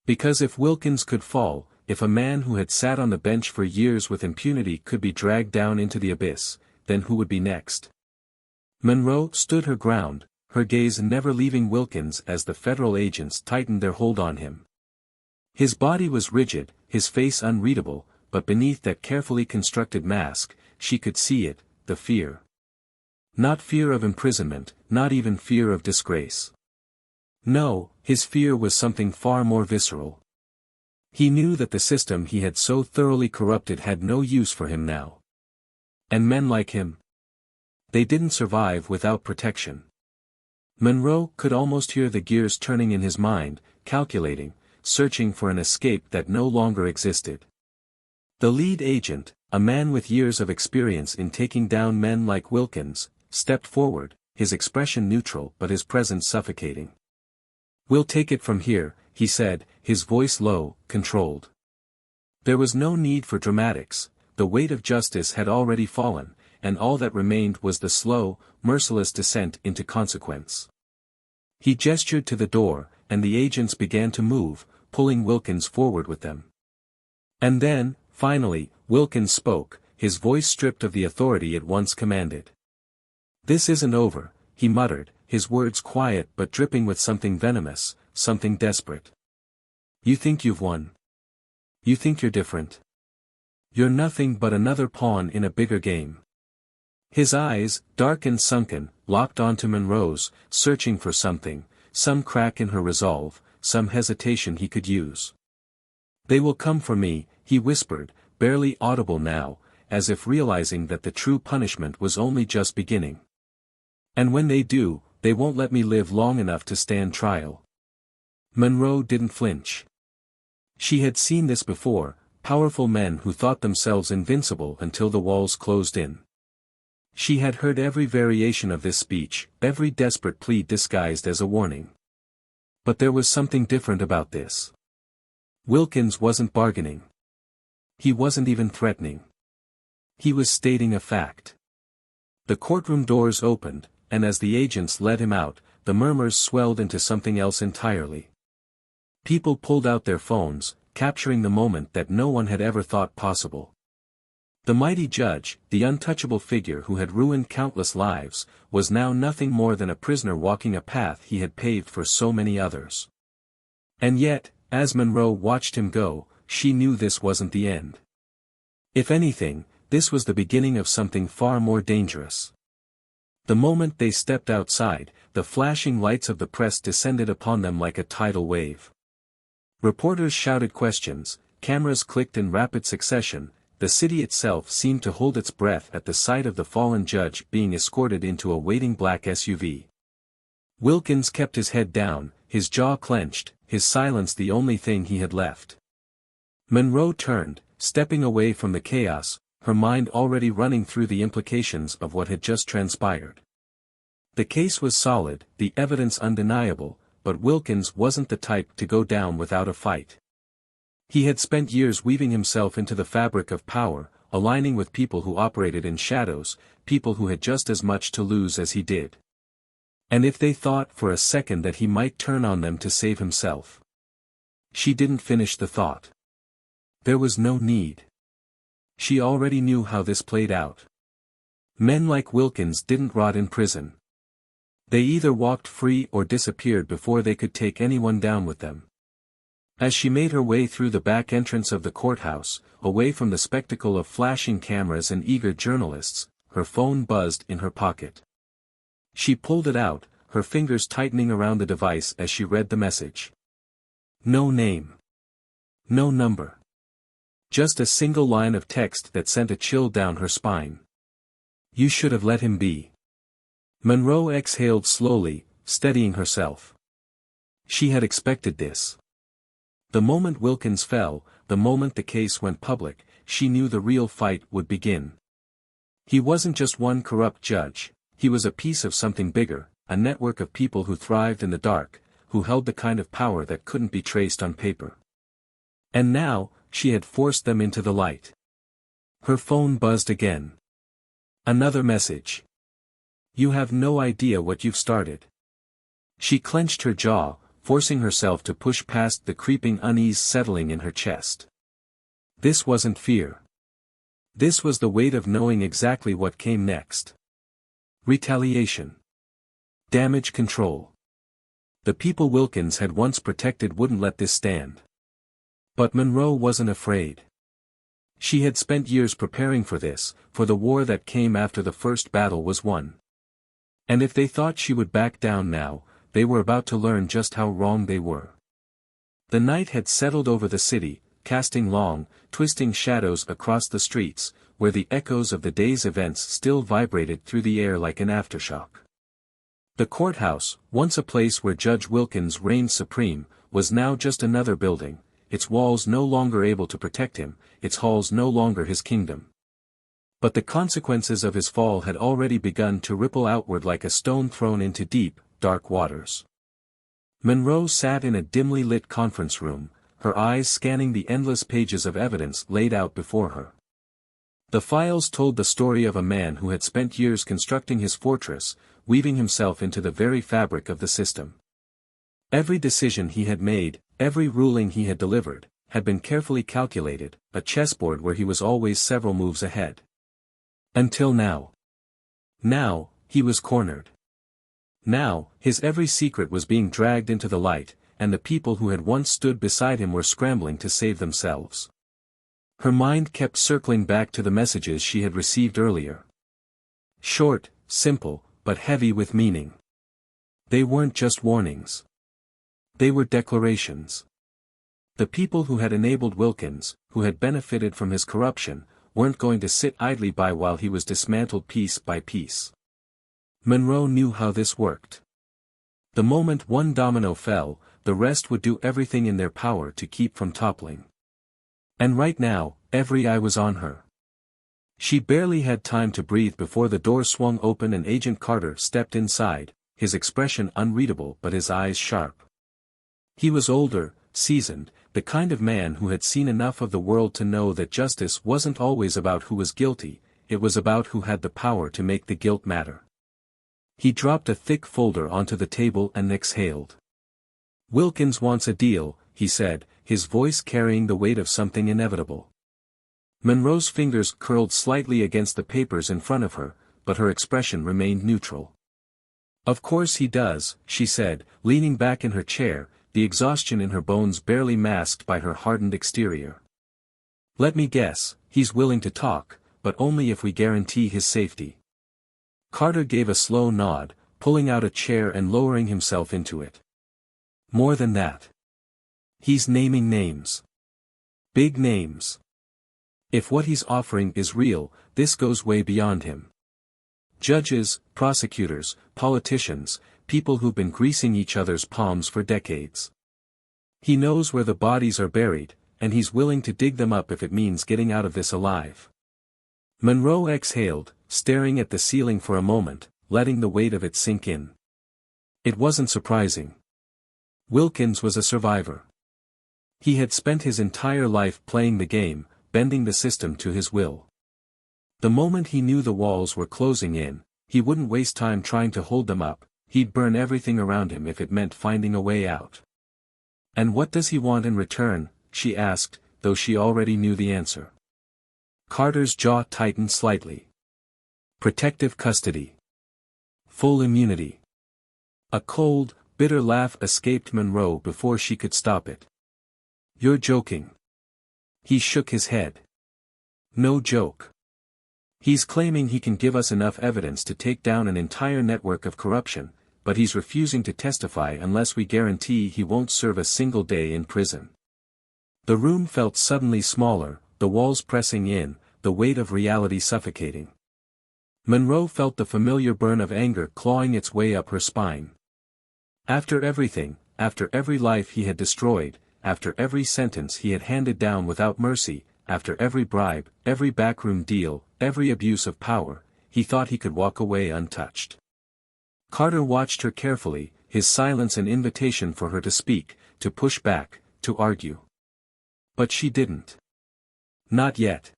Because if Wilkins could fall, if a man who had sat on the bench for years with impunity could be dragged down into the abyss, then who would be next? Monroe stood her ground, her gaze never leaving Wilkins as the federal agents tightened their hold on him. His body was rigid, his face unreadable, but beneath that carefully constructed mask, she could see it, the fear. Not fear of imprisonment, not even fear of disgrace. No, his fear was something far more visceral. He knew that the system he had so thoroughly corrupted had no use for him now. And men like him? They didn't survive without protection. Monroe could almost hear the gears turning in his mind, calculating, searching for an escape that no longer existed. The lead agent, a man with years of experience in taking down men like Wilkins, stepped forward, his expression neutral but his presence suffocating. "We'll take it from here," he said, his voice low, controlled. There was no need for dramatics, the weight of justice had already fallen, and all that remained was the slow, merciless descent into consequence. He gestured to the door, and the agents began to move, pulling Wilkins forward with them. And then, finally, Wilkins spoke, his voice stripped of the authority it once commanded. "This isn't over," he muttered, his words quiet but dripping with something venomous, something desperate. "You think you've won? You think you're different? You're nothing but another pawn in a bigger game." His eyes, dark and sunken, locked onto Monroe's, searching for something, some crack in her resolve, some hesitation he could use. "They will come for me," he whispered, barely audible now, as if realizing that the true punishment was only just beginning. "And when they do, they won't let me live long enough to stand trial." Monroe didn't flinch. She had seen this before, powerful men who thought themselves invincible until the walls closed in. She had heard every variation of this speech, every desperate plea disguised as a warning. But there was something different about this. Wilkins wasn't bargaining. He wasn't even threatening. He was stating a fact. The courtroom doors opened, and as the agents led him out, the murmurs swelled into something else entirely. People pulled out their phones, capturing the moment that no one had ever thought possible. The mighty judge, the untouchable figure who had ruined countless lives, was now nothing more than a prisoner walking a path he had paved for so many others. And yet, as Monroe watched him go, she knew this wasn't the end. If anything, this was the beginning of something far more dangerous. The moment they stepped outside, the flashing lights of the press descended upon them like a tidal wave. Reporters shouted questions, cameras clicked in rapid succession, the city itself seemed to hold its breath at the sight of the fallen judge being escorted into a waiting black SUV. Wilkins kept his head down, his jaw clenched, his silence the only thing he had left. Monroe turned, stepping away from the chaos, her mind already running through the implications of what had just transpired. The case was solid, the evidence undeniable, but Wilkins wasn't the type to go down without a fight. He had spent years weaving himself into the fabric of power, aligning with people who operated in shadows, people who had just as much to lose as he did. And if they thought for a second that he might turn on them to save himself. She didn't finish the thought. There was no need. She already knew how this played out. Men like Wilkins didn't rot in prison. They either walked free or disappeared before they could take anyone down with them. As she made her way through the back entrance of the courthouse, away from the spectacle of flashing cameras and eager journalists, her phone buzzed in her pocket. She pulled it out, her fingers tightening around the device as she read the message. No name. No number. Just a single line of text that sent a chill down her spine. "You should have let him be." Monroe exhaled slowly, steadying herself. She had expected this. The moment Wilkins fell, the moment the case went public, she knew the real fight would begin. He wasn't just one corrupt judge, he was a piece of something bigger, a network of people who thrived in the dark, who held the kind of power that couldn't be traced on paper. And now, she had forced them into the light. Her phone buzzed again. Another message. "You have no idea what you've started." She clenched her jaw, forcing herself to push past the creeping unease settling in her chest. This wasn't fear. This was the weight of knowing exactly what came next. Retaliation. Damage control. The people Wilkins had once protected wouldn't let this stand. But Monroe wasn't afraid. She had spent years preparing for this, for the war that came after the first battle was won. And if they thought she would back down now, they were about to learn just how wrong they were. The night had settled over the city, casting long, twisting shadows across the streets, where the echoes of the day's events still vibrated through the air like an aftershock. The courthouse, once a place where Judge Wilkins reigned supreme, was now just another building, its walls no longer able to protect him, its halls no longer his kingdom. But the consequences of his fall had already begun to ripple outward like a stone thrown into deep, dark waters. Monroe sat in a dimly lit conference room, her eyes scanning the endless pages of evidence laid out before her. The files told the story of a man who had spent years constructing his fortress, weaving himself into the very fabric of the system. Every decision he had made, every ruling he had delivered, had been carefully calculated, a chessboard where he was always several moves ahead. Until now. Now, he was cornered. Now, his every secret was being dragged into the light, and the people who had once stood beside him were scrambling to save themselves. Her mind kept circling back to the messages she had received earlier. Short, simple, but heavy with meaning. They weren't just warnings. They were declarations. The people who had enabled Wilkins, who had benefited from his corruption, weren't going to sit idly by while he was dismantled piece by piece. Monroe knew how this worked. The moment one domino fell, the rest would do everything in their power to keep from toppling. And right now, every eye was on her. She barely had time to breathe before the door swung open and Agent Carter stepped inside, his expression unreadable but his eyes sharp. He was older, seasoned, the kind of man who had seen enough of the world to know that justice wasn't always about who was guilty, it was about who had the power to make the guilt matter. He dropped a thick folder onto the table and exhaled. "Wilkins wants a deal," he said, his voice carrying the weight of something inevitable. Monroe's fingers curled slightly against the papers in front of her, but her expression remained neutral. "Of course he does," she said, leaning back in her chair, the exhaustion in her bones barely masked by her hardened exterior. "Let me guess, he's willing to talk, but only if we guarantee his safety." Carter gave a slow nod, pulling out a chair and lowering himself into it. "More than that. He's naming names. Big names. If what he's offering is real, this goes way beyond him. Judges, prosecutors, politicians, people who've been greasing each other's palms for decades. He knows where the bodies are buried, and he's willing to dig them up if it means getting out of this alive." Monroe exhaled, staring at the ceiling for a moment, letting the weight of it sink in. It wasn't surprising. Wilkins was a survivor. He had spent his entire life playing the game, bending the system to his will. The moment he knew the walls were closing in, he wouldn't waste time trying to hold them up, he'd burn everything around him if it meant finding a way out. "And what does he want in return?" she asked, though she already knew the answer. Carter's jaw tightened slightly. "Protective custody. Full immunity." A cold, bitter laugh escaped Monroe before she could stop it. "You're joking." He shook his head. "No joke. He's claiming he can give us enough evidence to take down an entire network of corruption, but he's refusing to testify unless we guarantee he won't serve a single day in prison." The room felt suddenly smaller, the walls pressing in, the weight of reality suffocating. Monroe felt the familiar burn of anger clawing its way up her spine. After everything, after every life he had destroyed, after every sentence he had handed down without mercy, after every bribe, every backroom deal, every abuse of power, he thought he could walk away untouched. Carter watched her carefully, his silence an invitation for her to speak, to push back, to argue. But she didn't. Not yet.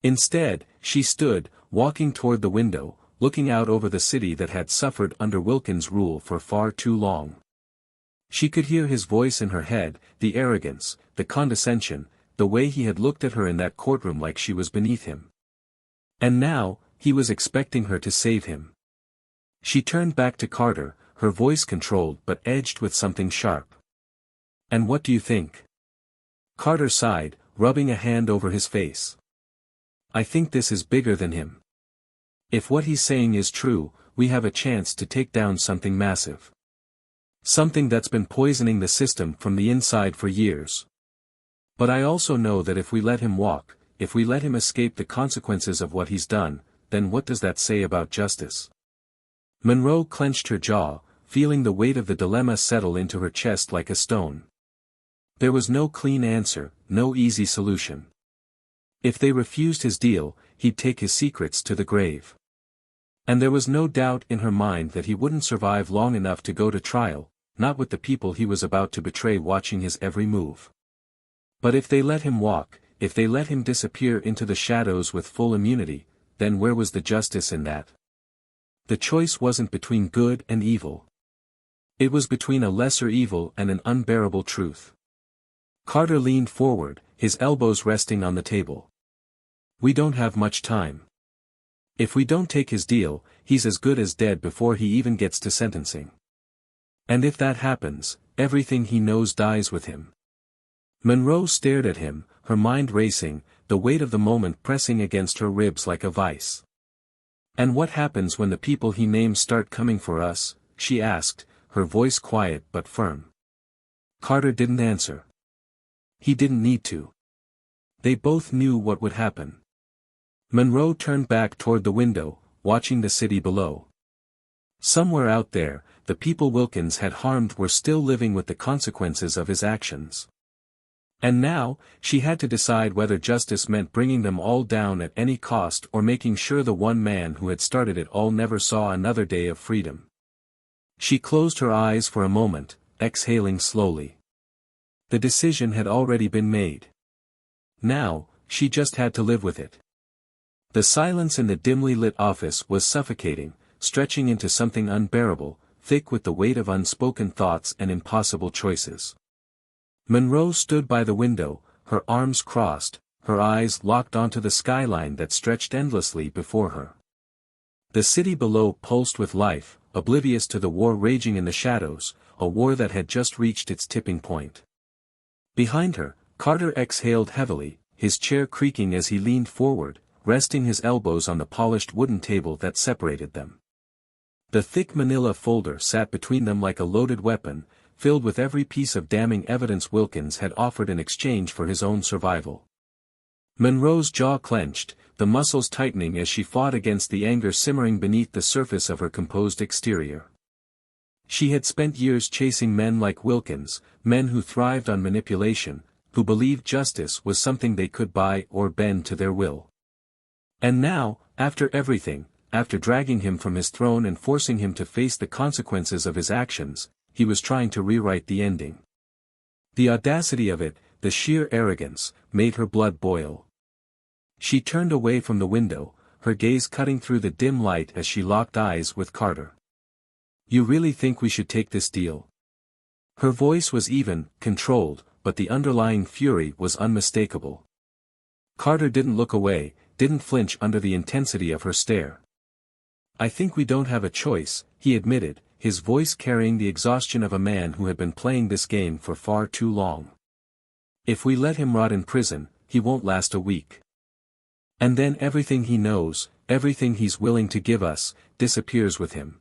Instead, she stood, walking toward the window, looking out over the city that had suffered under Wilkins' rule for far too long. She could hear his voice in her head, the arrogance, the condescension, the way he had looked at her in that courtroom like she was beneath him. And now, he was expecting her to save him. She turned back to Carter, her voice controlled but edged with something sharp. "And what do you think?" Carter sighed, rubbing a hand over his face. "I think this is bigger than him. If what he's saying is true, we have a chance to take down something massive. Something that's been poisoning the system from the inside for years. But I also know that if we let him walk, if we let him escape the consequences of what he's done, then what does that say about justice?" Monroe clenched her jaw, feeling the weight of the dilemma settle into her chest like a stone. There was no clean answer, no easy solution. If they refused his deal, he'd take his secrets to the grave. And there was no doubt in her mind that he wouldn't survive long enough to go to trial, not with the people he was about to betray watching his every move. But if they let him walk, if they let him disappear into the shadows with full immunity, then where was the justice in that? The choice wasn't between good and evil. It was between a lesser evil and an unbearable truth. Carter leaned forward, his elbows resting on the table. "We don't have much time. If we don't take his deal, he's as good as dead before he even gets to sentencing. And if that happens, everything he knows dies with him." Monroe stared at him, her mind racing, the weight of the moment pressing against her ribs like a vice. "And what happens when the people he names start coming for us?" she asked, her voice quiet but firm. Carter didn't answer. He didn't need to. They both knew what would happen. Monroe turned back toward the window, watching the city below. Somewhere out there, the people Wilkins had harmed were still living with the consequences of his actions. And now, she had to decide whether justice meant bringing them all down at any cost or making sure the one man who had started it all never saw another day of freedom. She closed her eyes for a moment, exhaling slowly. The decision had already been made. Now, she just had to live with it. The silence in the dimly lit office was suffocating, stretching into something unbearable, thick with the weight of unspoken thoughts and impossible choices. Monroe stood by the window, her arms crossed, her eyes locked onto the skyline that stretched endlessly before her. The city below pulsed with life, oblivious to the war raging in the shadows, a war that had just reached its tipping point. Behind her, Carter exhaled heavily, his chair creaking as he leaned forward, resting his elbows on the polished wooden table that separated them. The thick manila folder sat between them like a loaded weapon, filled with every piece of damning evidence Wilkins had offered in exchange for his own survival. Monroe's jaw clenched, the muscles tightening as she fought against the anger simmering beneath the surface of her composed exterior. She had spent years chasing men like Wilkins, men who thrived on manipulation, who believed justice was something they could buy or bend to their will. And now, after everything, after dragging him from his throne and forcing him to face the consequences of his actions, he was trying to rewrite the ending. The audacity of it, the sheer arrogance, made her blood boil. She turned away from the window, her gaze cutting through the dim light as she locked eyes with Carter. "You really think we should take this deal?" Her voice was even, controlled, but the underlying fury was unmistakable. Carter didn't look away, didn't flinch under the intensity of her stare. "I think we don't have a choice," he admitted, his voice carrying the exhaustion of a man who had been playing this game for far too long. "If we let him rot in prison, he won't last a week. And then everything he knows, everything he's willing to give us, disappears with him.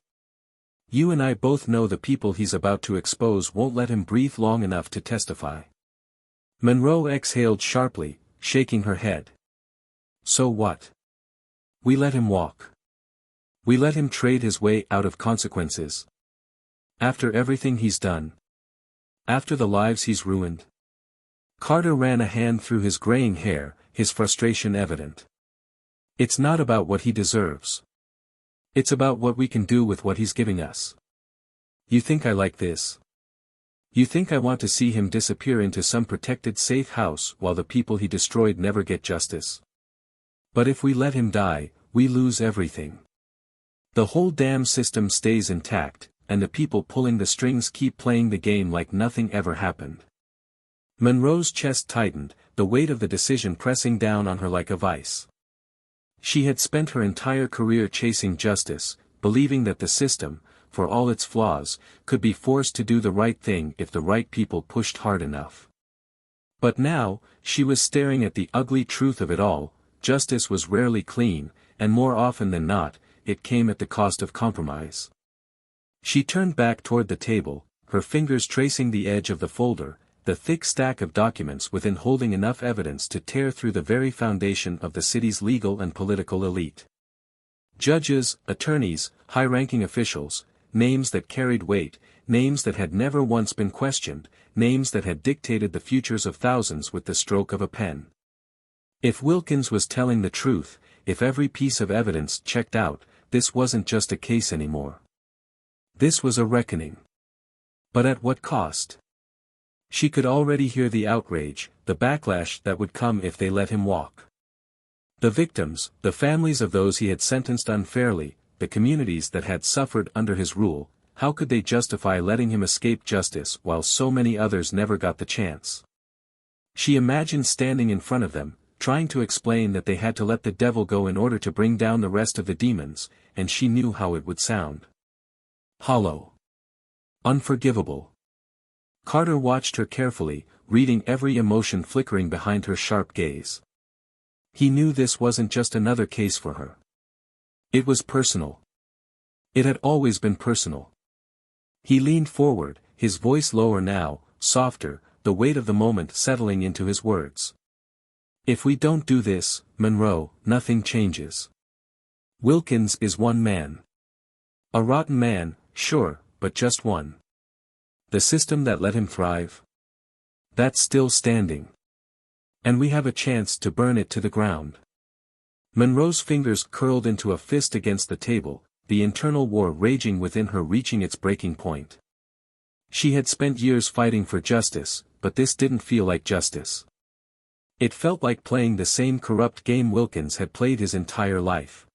You and I both know the people he's about to expose won't let him breathe long enough to testify." Monroe exhaled sharply, shaking her head. "So what? We let him walk. We let him trade his way out of consequences. After everything he's done. After the lives he's ruined." Carter ran a hand through his graying hair, his frustration evident. "It's not about what he deserves. It's about what we can do with what he's giving us. You think I like this? You think I want to see him disappear into some protected safe house while the people he destroyed never get justice? But if we let him die, we lose everything. The whole damn system stays intact, and the people pulling the strings keep playing the game like nothing ever happened." Monroe's chest tightened, the weight of the decision pressing down on her like a vice. She had spent her entire career chasing justice, believing that the system, for all its flaws, could be forced to do the right thing if the right people pushed hard enough. But now, she was staring at the ugly truth of it all. Justice was rarely clean, and more often than not, it came at the cost of compromise. She turned back toward the table, her fingers tracing the edge of the folder, the thick stack of documents within holding enough evidence to tear through the very foundation of the city's legal and political elite. Judges, attorneys, high-ranking officials, names that carried weight, names that had never once been questioned, names that had dictated the futures of thousands with the stroke of a pen. If Wilkins was telling the truth, if every piece of evidence checked out, this wasn't just a case anymore. This was a reckoning. But at what cost? She could already hear the outrage, the backlash that would come if they let him walk. The victims, the families of those he had sentenced unfairly, the communities that had suffered under his rule, how could they justify letting him escape justice while so many others never got the chance? She imagined standing in front of them, trying to explain that they had to let the devil go in order to bring down the rest of the demons, and she knew how it would sound. Hollow. Unforgivable. Carter watched her carefully, reading every emotion flickering behind her sharp gaze. He knew this wasn't just another case for her. It was personal. It had always been personal. He leaned forward, his voice lower now, softer, the weight of the moment settling into his words. If we don't do this, Monroe, nothing changes. Wilkins is one man. A rotten man, sure, but just one. The system that let him thrive? That's still standing. And we have a chance to burn it to the ground. Monroe's fingers curled into a fist against the table, the internal war raging within her reaching its breaking point. She had spent years fighting for justice, but this didn't feel like justice. It felt like playing the same corrupt game Wilkins had played his entire life.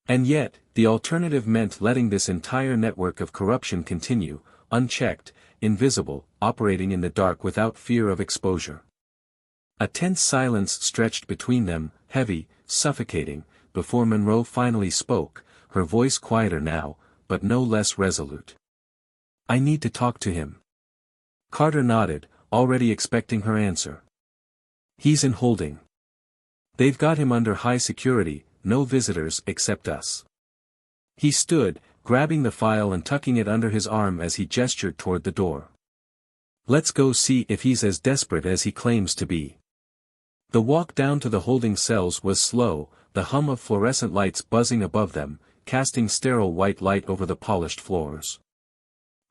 And yet, the alternative meant letting this entire network of corruption continue, unchecked, invisible, operating in the dark without fear of exposure. A tense silence stretched between them, heavy, suffocating, before Monroe finally spoke, her voice quieter now, but no less resolute. I need to talk to him. Carter nodded, already expecting her answer. He's in holding. They've got him under high security, no visitors except us. He stood, grabbing the file and tucking it under his arm as he gestured toward the door. Let's go see if he's as desperate as he claims to be. The walk down to the holding cells was slow, the hum of fluorescent lights buzzing above them, casting sterile white light over the polished floors.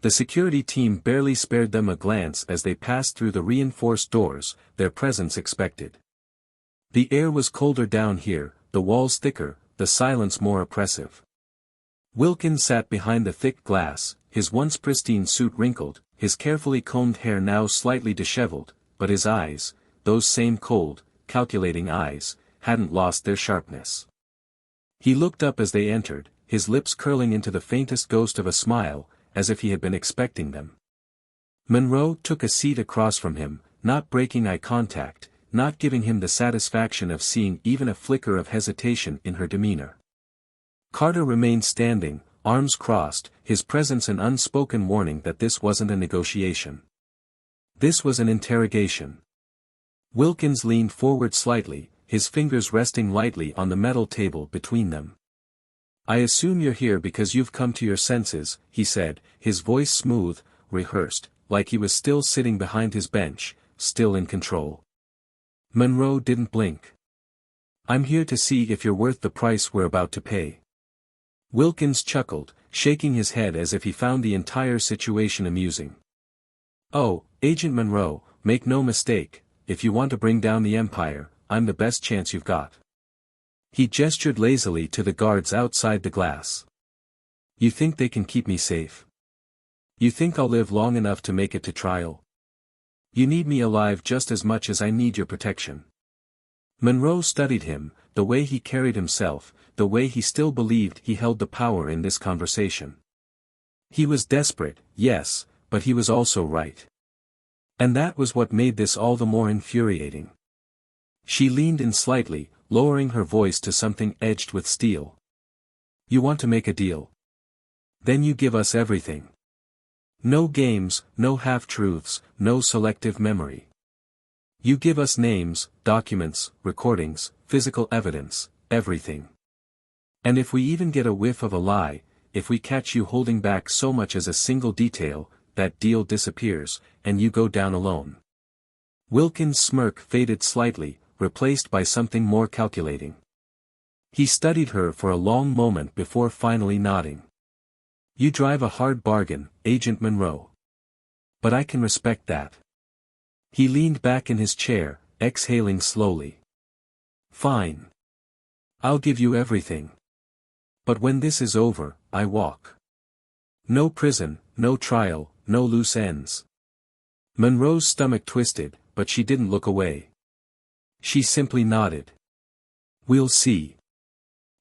The security team barely spared them a glance as they passed through the reinforced doors, their presence expected. The air was colder down here, the walls thicker, the silence more oppressive. Wilkins sat behind the thick glass, his once pristine suit wrinkled, his carefully combed hair now slightly disheveled, but his eyes, those same cold, calculating eyes, hadn't lost their sharpness. He looked up as they entered, his lips curling into the faintest ghost of a smile, as if he had been expecting them. Monroe took a seat across from him, not breaking eye contact, not giving him the satisfaction of seeing even a flicker of hesitation in her demeanor. Carter remained standing, arms crossed, his presence an unspoken warning that this wasn't a negotiation. This was an interrogation. Wilkins leaned forward slightly, his fingers resting lightly on the metal table between them. I assume you're here because you've come to your senses, he said, his voice smooth, rehearsed, like he was still sitting behind his bench, still in control. Monroe didn't blink. I'm here to see if you're worth the price we're about to pay. Wilkins chuckled, shaking his head as if he found the entire situation amusing. Oh, Agent Monroe, make no mistake, if you want to bring down the Empire, I'm the best chance you've got. He gestured lazily to the guards outside the glass. You think they can keep me safe? You think I'll live long enough to make it to trial? You need me alive just as much as I need your protection. Monroe studied him, the way he carried himself, the way he still believed he held the power in this conversation. He was desperate, yes, but he was also right. And that was what made this all the more infuriating. She leaned in slightly, lowering her voice to something edged with steel. You want to make a deal? Then you give us everything. No games, no half-truths, no selective memory. You give us names, documents, recordings, physical evidence, everything. And if we even get a whiff of a lie, if we catch you holding back so much as a single detail, that deal disappears, and you go down alone. Wilkins' smirk faded slightly, replaced by something more calculating. He studied her for a long moment before finally nodding. You drive a hard bargain, Agent Monroe. But I can respect that. He leaned back in his chair, exhaling slowly. Fine. I'll give you everything. But when this is over, I walk. No prison, no trial, no loose ends. Monroe's stomach twisted, but she didn't look away. She simply nodded. We'll see.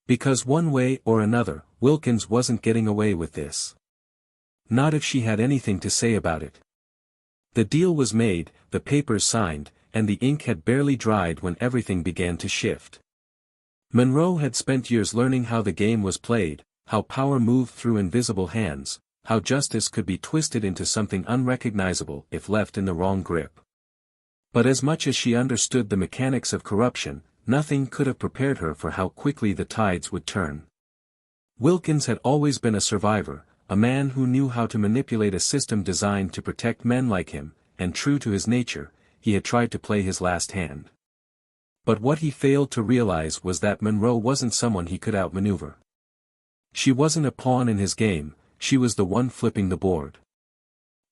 Because one way or another, Wilkins wasn't getting away with this. Not if she had anything to say about it. The deal was made, the papers signed, and the ink had barely dried when everything began to shift. Monroe had spent years learning how the game was played, how power moved through invisible hands, how justice could be twisted into something unrecognizable if left in the wrong grip. But as much as she understood the mechanics of corruption, nothing could have prepared her for how quickly the tides would turn. Wilkins had always been a survivor, a man who knew how to manipulate a system designed to protect men like him, and true to his nature, he had tried to play his last hand. But what he failed to realize was that Monroe wasn't someone he could outmaneuver. She wasn't a pawn in his game, she was the one flipping the board.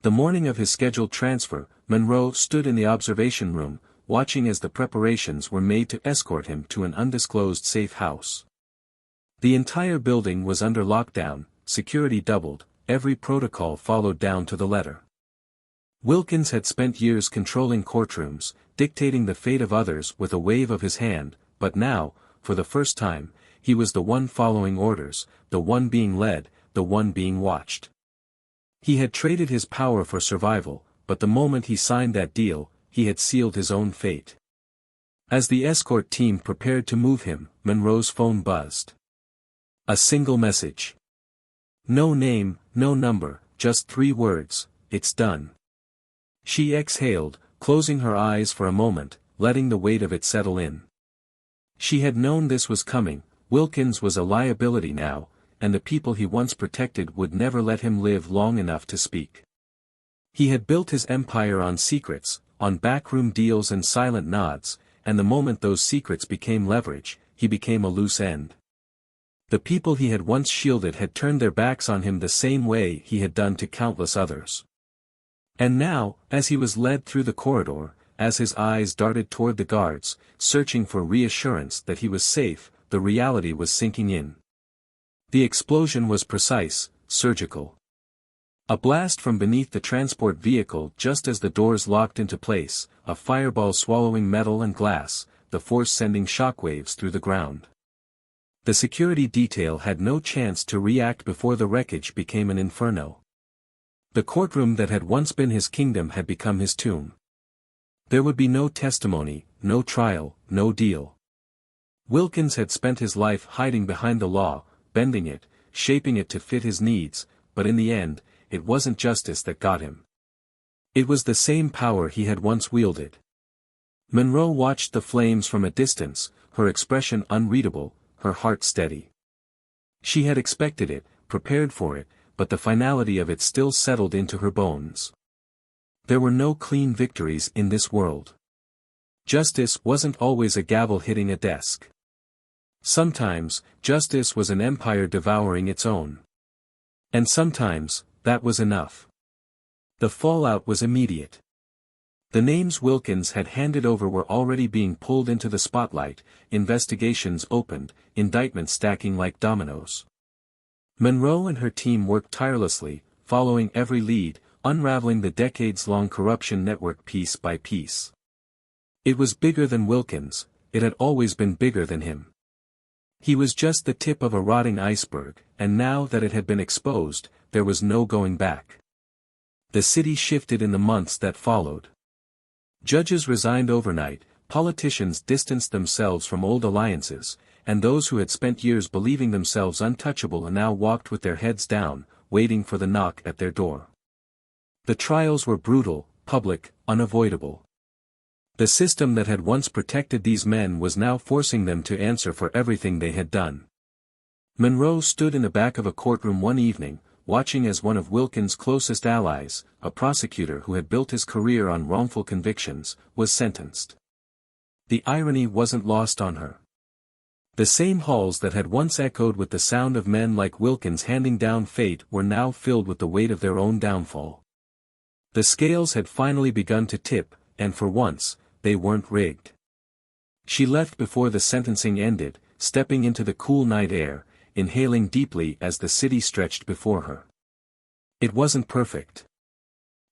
The morning of his scheduled transfer, Monroe stood in the observation room, watching as the preparations were made to escort him to an undisclosed safe house. The entire building was under lockdown, security doubled, every protocol followed down to the letter. Wilkins had spent years controlling courtrooms, dictating the fate of others with a wave of his hand, but now, for the first time, he was the one following orders, the one being led, the one being watched. He had traded his power for survival, but the moment he signed that deal, he had sealed his own fate. As the escort team prepared to move him, Monroe's phone buzzed. A single message. No name, no number, just 3 words, it's done. She exhaled, closing her eyes for a moment, letting the weight of it settle in. She had known this was coming, Wilkins was a liability now, and the people he once protected would never let him live long enough to speak. He had built his empire on secrets, on backroom deals and silent nods, and the moment those secrets became leverage, he became a loose end. The people he had once shielded had turned their backs on him the same way he had done to countless others. And now, as he was led through the corridor, as his eyes darted toward the guards, searching for reassurance that he was safe, the reality was sinking in. The explosion was precise, surgical. A blast from beneath the transport vehicle just as the doors locked into place, a fireball swallowing metal and glass, the force sending shockwaves through the ground. The security detail had no chance to react before the wreckage became an inferno. The courtroom that had once been his kingdom had become his tomb. There would be no testimony, no trial, no deal. Wilkins had spent his life hiding behind the law, bending it, shaping it to fit his needs, but in the end, it wasn't justice that got him. It was the same power he had once wielded. Monroe watched the flames from a distance, her expression unreadable, her heart steady. She had expected it, prepared for it, but the finality of it still settled into her bones. There were no clean victories in this world. Justice wasn't always a gavel hitting a desk. Sometimes, justice was an empire devouring its own. And sometimes, that was enough. The fallout was immediate. The names Wilkins had handed over were already being pulled into the spotlight, investigations opened, indictments stacking like dominoes. Monroe and her team worked tirelessly, following every lead, unraveling the decades-long corruption network piece by piece. It was bigger than Wilkins, it had always been bigger than him. He was just the tip of a rotting iceberg, and now that it had been exposed, there was no going back. The city shifted in the months that followed. Judges resigned overnight, politicians distanced themselves from old alliances, and those who had spent years believing themselves untouchable and now walked with their heads down, waiting for the knock at their door. The trials were brutal, public, unavoidable. The system that had once protected these men was now forcing them to answer for everything they had done. Monroe stood in the back of a courtroom one evening, watching as one of Wilkins' closest allies, a prosecutor who had built his career on wrongful convictions, was sentenced. The irony wasn't lost on her. The same halls that had once echoed with the sound of men like Wilkins handing down fate were now filled with the weight of their own downfall. The scales had finally begun to tip, and for once, they weren't rigged. She left before the sentencing ended, stepping into the cool night air, inhaling deeply as the city stretched before her. It wasn't perfect.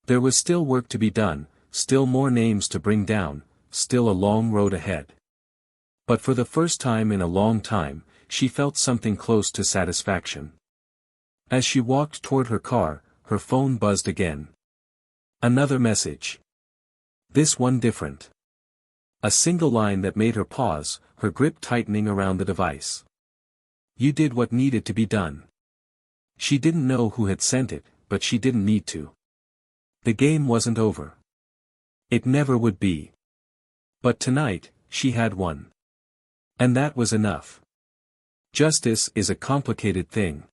There was still work to be done, still more names to bring down, still a long road ahead. But for the first time in a long time, she felt something close to satisfaction. As she walked toward her car, her phone buzzed again. Another message. This one different. A single line that made her pause, her grip tightening around the device. You did what needed to be done. She didn't know who had sent it, but she didn't need to. The game wasn't over. It never would be. But tonight, she had won. And that was enough. Justice is a complicated thing.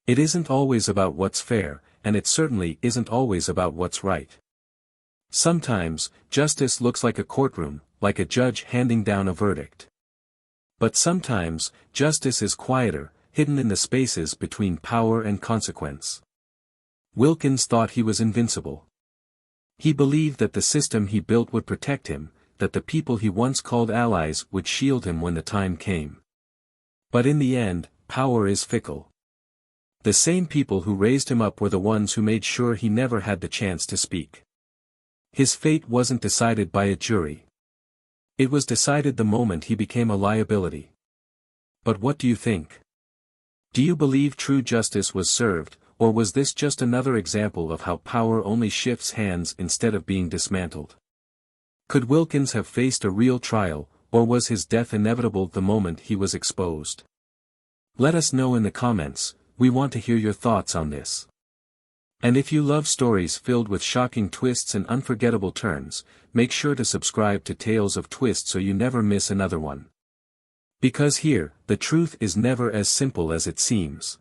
It isn't always about what's fair, and it certainly isn't always about what's right. Sometimes, justice looks like a courtroom, like a judge handing down a verdict. But sometimes, justice is quieter, hidden in the spaces between power and consequence. Wilkins thought he was invincible. He believed that the system he built would protect him, that the people he once called allies would shield him when the time came. But in the end, power is fickle. The same people who raised him up were the ones who made sure he never had the chance to speak. His fate wasn't decided by a jury. It was decided the moment he became a liability. But what do you think? Do you believe true justice was served, or was this just another example of how power only shifts hands instead of being dismantled? Could Wilkins have faced a real trial, or was his death inevitable the moment he was exposed? Let us know in the comments. We want to hear your thoughts on this. And if you love stories filled with shocking twists and unforgettable turns, make sure to subscribe to Tales of Twist so you never miss another one. Because here, the truth is never as simple as it seems.